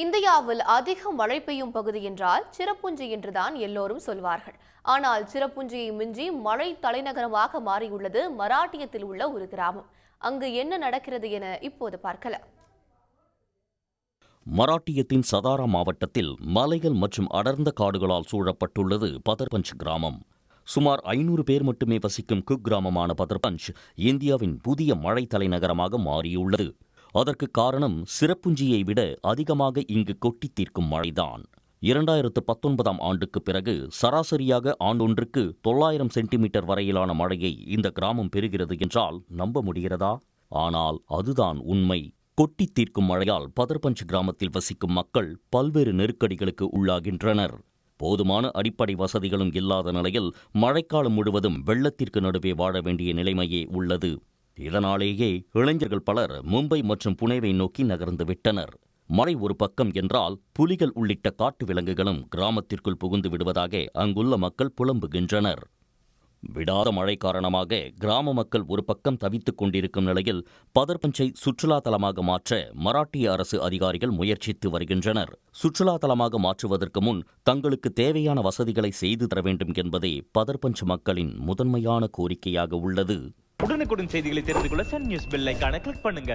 இந்தியாவில் அதிக மழை பெய்யும் பகுதி என்றால் சிரப்புஞ்சி என்றுதான் எல்லோரும் சொல்வார்கள். ஆனால் சிரப்புஞ்சியை மிஞ்சி மழை தலைநகரமாக மாறியுள்ளது மராட்டியத்தில் உள்ள ஒரு கிராமம். அங்கு என்ன நடக்கிறது என இப்போது பார்க்கலாம். மராட்டியத்தின் சதாரா மாவட்டத்தில் மலைகள் மற்றும் அடர்ந்த காடுகளால் சூழப்பட்டுள்ளது பதர்பஞ்ச் கிராமம். சுமார் 500 பேர் மட்டுமே வசிக்கும் குக்கிராமமான பதர்பஞ்ச் இந்தியாவின் புதிய மழை தலைநகரமாக மாறியுள்ளது. அதற்கு காரணம் சிரப்புஞ்சியை விட அதிகமாக இங்கு கொட்டி தீர்க்கும் மழைதான். 2019ஆம் ஆண்டுக்கு பிறகு சராசரியாக ஆண்டொன்றுக்கு 900 சென்டிமீட்டர் வரையிலான மழையை இந்த கிராமம் பெறுகிறது என்றால் நம்ப முடிகிறதா? ஆனால் அதுதான் உண்மை. கொட்டி தீர்க்கும் மழையால் பதர்பஞ்ச் கிராமத்தில் வசிக்கும் மக்கள் பல்வேறு நெருக்கடிகளுக்கு உள்ளாகின்றனர். போதுமான அடிப்படை வசதிகளும் இல்லாத நிலையில் மழைக்காலம் முழுவதும் வெள்ளத்திற்கு நடுவே வாழ வேண்டிய நிலைமையே உள்ளது. இதனாலேயே இளைஞர்கள் பலர் மும்பை மற்றும் புனேவை நோக்கி நகர்ந்து விட்டனர். மழை ஒரு பக்கம் என்றால் புலிகள் உள்ளிட்ட காட்டு விலங்குகளும் கிராமத்திற்குள் புகுந்து விடுவதாக அங்குள்ள மக்கள் புலம்புகின்றனர். விடாத மழை காரணமாக கிராம மக்கள் ஒரு பக்கம் தவித்துக் கொண்டிருக்கும் நிலையில் பதர்பஞ்சை சுற்றுலா தலமாக மாற்ற மராட்டிய அரசு அதிகாரிகள் முயற்சித்து வருகின்றனர். சுற்றுலா தலமாக மாற்றுவதற்கு முன் தங்களுக்கு தேவையான வசதிகளை செய்து தர வேண்டும் என்பதே பதர்பஞ்ச் மக்களின் முதன்மையான கோரிக்கையாக உள்ளது. உடனுக்குடன் செய்திகளை தெரிந்து கொள்ள சன் நியூஸ் பெல் ஐகானை கிளிக் பண்ணுங்க.